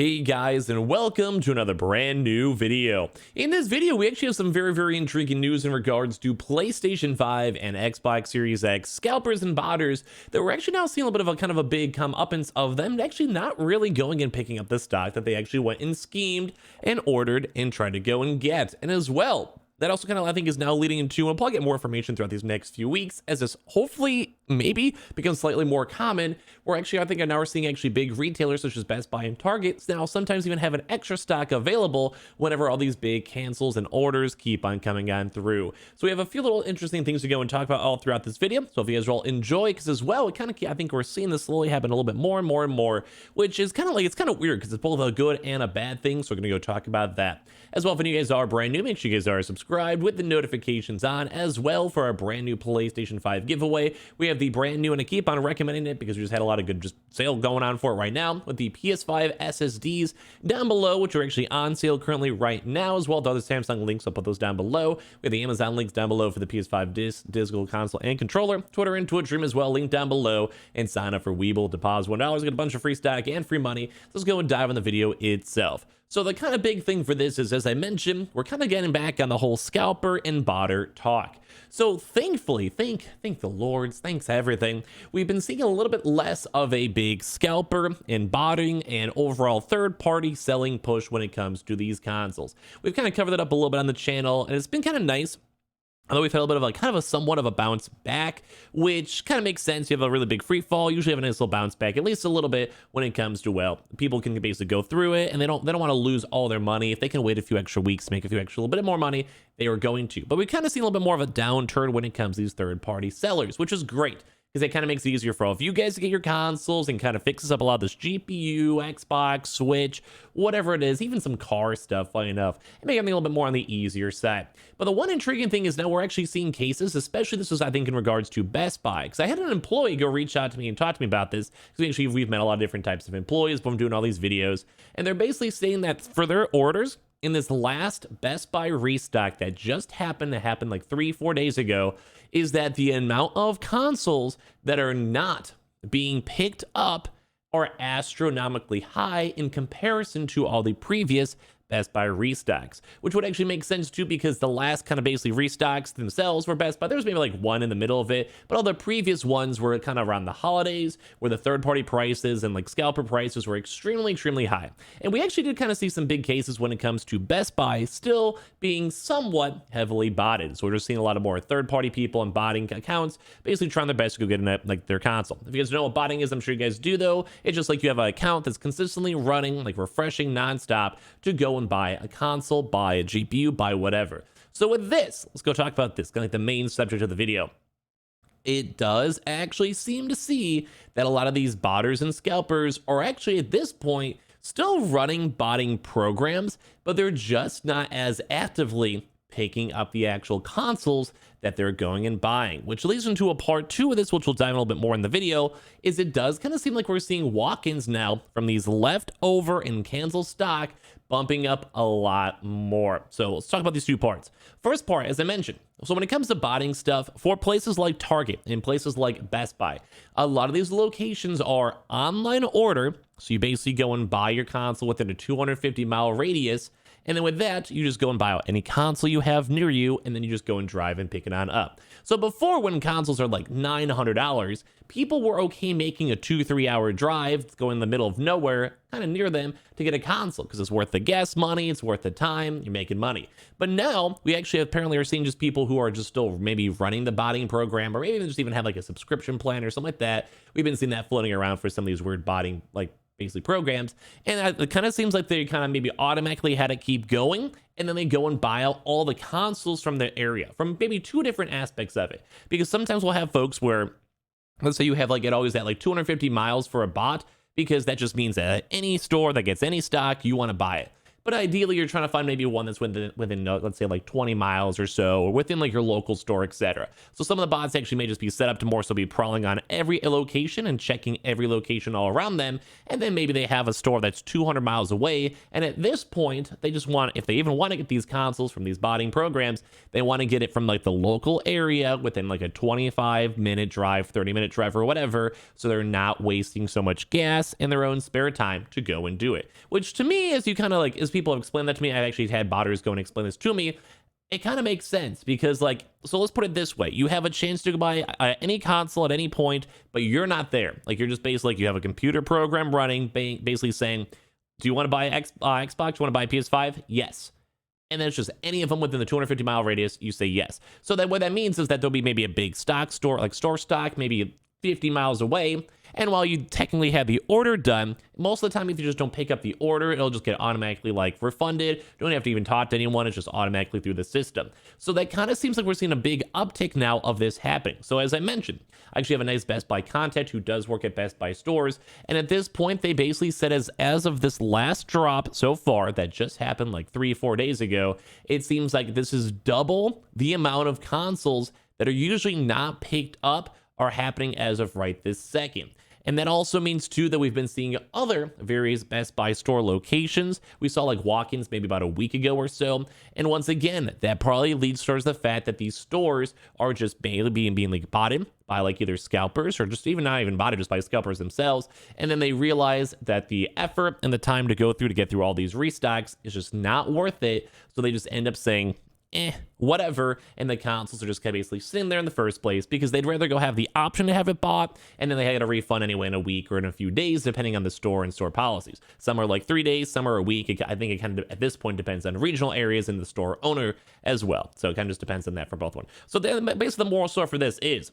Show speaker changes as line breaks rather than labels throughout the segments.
Hey guys, and welcome to another brand new video. In this video, we actually have some very intriguing news in regards to PlayStation 5 and Xbox Series X scalpers and botters that we're actually now seeing a little bit of a kind of a big comeuppance of them actually not really going and picking up the stock that they actually went and schemed and ordered and tried to go and get. And as well, that also kind of, I think, is now leading into, and we'll probably get more information throughout these next few weeks as this hopefully maybe becomes slightly more common, where actually I think now we're seeing actually big retailers such as Best Buy and Target now sometimes even have an extra stock available whenever all these big cancels and orders keep on coming on through. So we have a few little interesting things to go and talk about all throughout this video. So if you guys all enjoy, because as well, it kind of, I think we're seeing this slowly happen a little bit more and more, which is kind of like, it's kind of weird because it's both a good and a bad thing. So we're going to go talk about that. As well, if any of you guys are brand new, make sure you guys are subscribed with the notifications on as well for our brand new PlayStation 5 giveaway. We have the brand new, and I keep on recommending it because we just had a lot of good sale going on for it right now with the PS5 SSDs down below, which are actually on sale currently right now, as well. The other Samsung links, I'll put those down below. We have the Amazon links down below for the PS5 digital console and controller, Twitter and Twitch stream as well, linked down below, and sign up for Weeble, deposit $1, get a bunch of free stock and free money. So let's go and dive on the video itself. So the kind of big thing for this is, as I mentioned, we're kind of getting back on the whole scalper and botter talk. So thankfully, thank the Lords, thanks everything, we've been seeing a little bit less of a big scalper and botting and overall third-party selling push when it comes to these consoles. We've kind of covered that up a little bit on the channel, and it's been kind of nice. Although we've had a little bit of a kind of a somewhat of a bounce back, which kind of makes sense. You have a really big free fall, usually have a nice little bounce back, at least a little bit when it comes to, well, people can basically go through it and they don't want to lose all their money. If they can wait a few extra weeks, make a few extra little bit more money, they are going to. But we kind of seen a little bit more of a downturn when it comes to these third-party sellers, which is great, because it kind of makes it easier for all of you guys to get your consoles and kind of fixes up a lot of this GPU, Xbox, Switch, whatever it is, even some car stuff, funny enough, and make everything a little bit more on the easier side. But the one intriguing thing is now we're actually seeing cases, especially this is, I think, in regards to Best Buy, because I had an employee go reach out to me and talk to me about this, because actually we've met a lot of different types of employees from doing all these videos, and they're basically saying that for their orders, in this last Best Buy restock that just happened like 3-4 days ago, is that the amount of consoles that are not being picked up are astronomically high in comparison to all the previous Best Buy restocks, which would actually make sense too, because the last kind of basically restocks themselves were Best Buy. There was maybe like one in the middle of it, but all the previous ones were kind of around the holidays, where the third-party prices and like scalper prices were extremely high. And we actually did kind of see some big cases when it comes to Best Buy still being somewhat heavily botted. So we're just seeing a lot of more third-party people and botting accounts basically trying their best to go get like their console. If you guys know what botting is, I'm sure you guys do though. It's just like you have an account that's consistently running, like refreshing nonstop to go and buy a console, buy a GPU, buy whatever. So with this, let's go talk about this, kind of like the main subject of the video. It does actually seem to see that a lot of these botters and scalpers are actually at this point still running botting programs, but they're just not as actively picking up the actual consoles that they're going and buying, which leads into a part 2 of this, which we'll dive in a little bit more in the video. Is it does kind of seem like we're seeing walk-ins now from these leftover and canceled stock bumping up a lot more. So let's talk about these two parts. First part, as I mentioned, so when it comes to botting stuff for places like Target and places like Best Buy, a lot of these locations are online order. So you basically go and buy your console within a 250-mile radius. And then with that, you just go and buy out any console you have near you, and then you just go and drive and pick it on up. So before, when consoles are like $900, people were okay making a 2-3 hour drive, going in the middle of nowhere, kind of near them, to get a console, because it's worth the gas money, it's worth the time, you're making money. But now, we actually apparently are seeing just people who are just still maybe running the botting program, or maybe they just even have like a subscription plan or something like that. We've been seeing that floating around for some of these weird botting, like, basically programs, and it kind of seems like they kind of maybe automatically had to keep going, and then they go and buy out all the consoles from the area, from maybe 2 different aspects of it. Because sometimes we'll have folks where, let's say you have like, it always at like 250 miles for a bot, because that just means that at any store that gets any stock, you want to buy it. but ideally you're trying to find maybe one that's within let's say like 20 miles or so, or within like your local store, etc. So some of the bots actually may just be set up to more so be prowling on every location and checking every location all around them, and then maybe they have a store that's 200 miles away, and at this point they just want, if they even want to get these consoles from these botting programs, they want to get it from like the local area within like a 25-minute drive, 30-minute drive or whatever, so they're not wasting so much gas and their own spare time to go and do it. Which to me, as you kind of like, as people have explained that to me, I've actually had botters go and explain this to me, it kind of makes sense because, like, so let's put it this way. You have a chance to buy any console at any point, but you're not there. Like, you're just basically, like, you have a computer program running, basically saying, do you want to buy Xbox? Do you want to buy PS5? Yes. And then it's just any of them within the 250-mile radius, you say yes. So that what that means is that there'll be maybe a big store, like store stock, maybe 50 miles away. And while you technically have the order done, most of the time, if you just don't pick up the order, it'll just get automatically like refunded. You don't have to even talk to anyone. It's just automatically through the system. So that kind of seems like we're seeing a big uptick now of this happening. So as I mentioned, I actually have a nice Best Buy contact who does work at Best Buy stores. And at this point, they basically said as of this last drop so far that just happened like 3-4 days ago, it seems like this is double the amount of consoles that are usually not picked up are happening as of right this second. And that also means, too, that we've been seeing other various Best Buy store locations. We saw like walk-ins maybe about a week ago or so. And once again, that probably leads towards the fact that these stores are just mainly being like botted by like either scalpers or just even not even botted, just by scalpers themselves. And then they realize that the effort and the time to go through to get through all these restocks is just not worth it. So they just end up saying, whatever, and the consoles are just kind of basically sitting there in the first place because they'd rather go have the option to have it bought, and then they had a refund anyway in a week or in a few days, depending on the store and store policies. Some are like 3 days, some are a week. I think it kind of, at this point, depends on regional areas and the store owner as well. So it kind of just depends on that for both one. So basically the moral story for this is,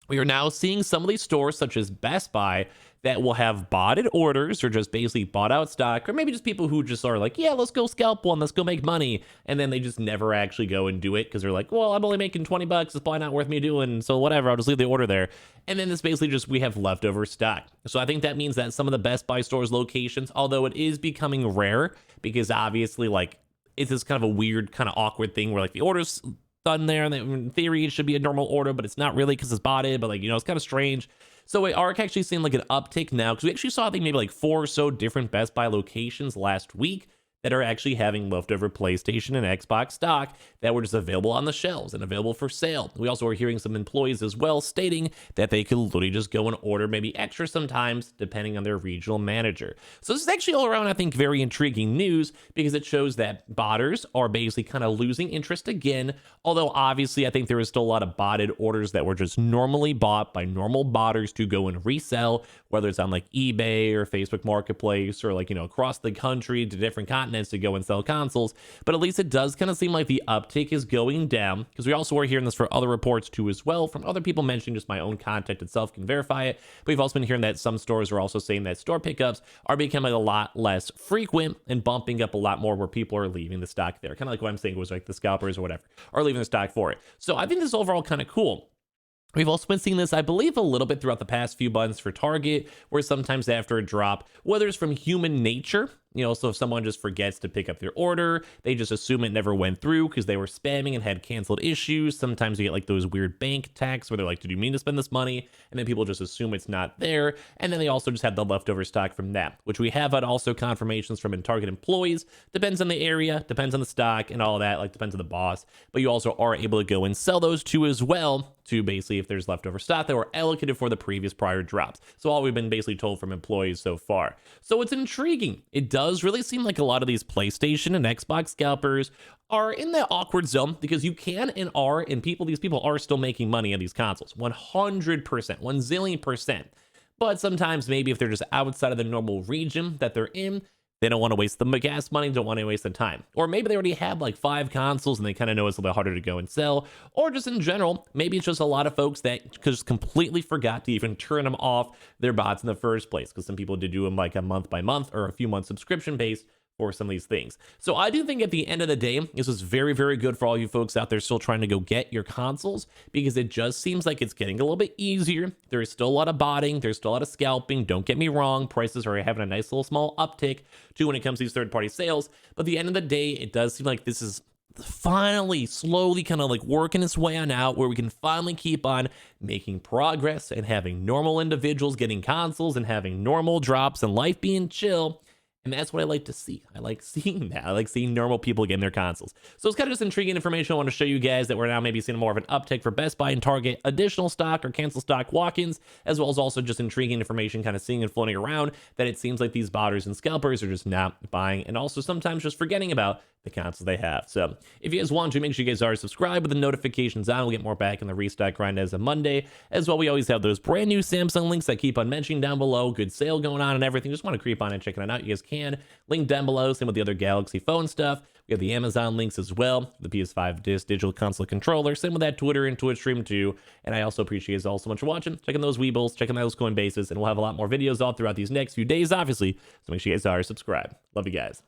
we are now seeing some of these stores, such as Best Buy, that will have botted orders or just basically bought out stock, or maybe just people who just are like, yeah, let's go scalp one, let's go make money. And then they just never actually go and do it because they're like, well, I'm only making 20 bucks. It's probably not worth me doing. So whatever, I'll just leave the order there. And then it's basically just, we have leftover stock. So I think that means that some of the Best Buy stores locations, although it is becoming rare because obviously like it's this kind of a weird, kind of awkward thing where like the order's done there, and in theory it should be a normal order, but it's not really because it's botted, but like, you know, it's kind of strange. So we are actually seeing like an uptick now because we actually saw, I think, maybe like 4 or so different Best Buy locations last week that are actually having leftover PlayStation and Xbox stock that were just available on the shelves and available for sale. We also are hearing some employees as well stating that they could literally just go and order maybe extra sometimes depending on their regional manager. So this is actually all around, I think, very intriguing news because it shows that botters are basically kind of losing interest again. Although obviously I think there is still a lot of botted orders that were just normally bought by normal botters to go and resell, whether it's on like eBay or Facebook Marketplace or like, you know, across the country to different continents to go and sell consoles. But at least it does kind of seem like the uptick is going down, because we also are hearing this for other reports too as well, from other people mentioning, just my own contact itself can verify it. But we've also been hearing that some stores are also saying that store pickups are becoming a lot less frequent and bumping up a lot more where people are leaving the stock there. Kind of like what I'm saying was like the scalpers or whatever are leaving the stock for it. So I think this is overall kind of cool. We've also been seeing this, I believe, a little bit throughout the past few months for Target, where sometimes after a drop, whether it's from human nature, you know, so if someone just forgets to pick up their order, they just assume it never went through because they were spamming and had canceled issues. Sometimes you get like those weird bank attacks where they're like, did you mean to spend this money? And then people just assume it's not there. And then they also just have the leftover stock from that, which we have had also confirmations from Target employees. Depends on the area, depends on the stock and all that, like depends on the boss. But you also are able to go and sell those too as well, to basically if there's leftover stock that were allocated for the previous prior drops. So all we've been basically told from employees so far. So it's intriguing. It does really seem like a lot of these PlayStation and Xbox scalpers are in that awkward zone because you can and are, and these people are still making money on these consoles, 100%, 1 zillion%. But sometimes maybe if they're just outside of the normal region that they're in, they don't want to waste the gas money, don't want to waste the time. Or maybe they already have like 5 consoles and they kind of know it's a little bit harder to go and sell. Or just in general, maybe it's just a lot of folks that just completely forgot to even turn them off their bots in the first place. Because some people did do them like a month by month or a few month subscription based for some of these things. So I do think at the end of the day, this is very, very good for all you folks out there still trying to go get your consoles, because it just seems like it's getting a little bit easier. There is still a lot of botting. There's still a lot of scalping. Don't get me wrong. Prices are having a nice little small uptick too when it comes to these third-party sales. But at the end of the day, it does seem like this is finally slowly kind of like working its way on out, where we can finally keep on making progress and having normal individuals getting consoles and having normal drops and life being chill. And that's what I like to see. I like seeing that. I like seeing normal people getting their consoles. So it's kind of just intriguing information. I want to show you guys that we're now maybe seeing more of an uptick for Best Buy and Target, additional stock or cancel stock walk-ins, as well as also just intriguing information kind of seeing and floating around that it seems like these botters and scalpers are just not buying, and also sometimes just forgetting about the consoles they have. So if you guys want to, make sure you guys are subscribed with the notifications on. We'll get more back in the restock grind as of Monday. As well, we always have those brand new Samsung links that keep on mentioning down below. Good sale going on and everything. Just want to creep on and check it out. You guys can. Link down below. Same with the other Galaxy phone stuff. We have the Amazon links as well. The PS5 Digital Console Controller. Same with that Twitter and Twitch stream too. And I also appreciate you guys all so much for watching. Checking those Weebles. Checking those Coinbases. And we'll have a lot more videos all throughout these next few days, obviously. So make sure you guys are subscribed. Love you guys.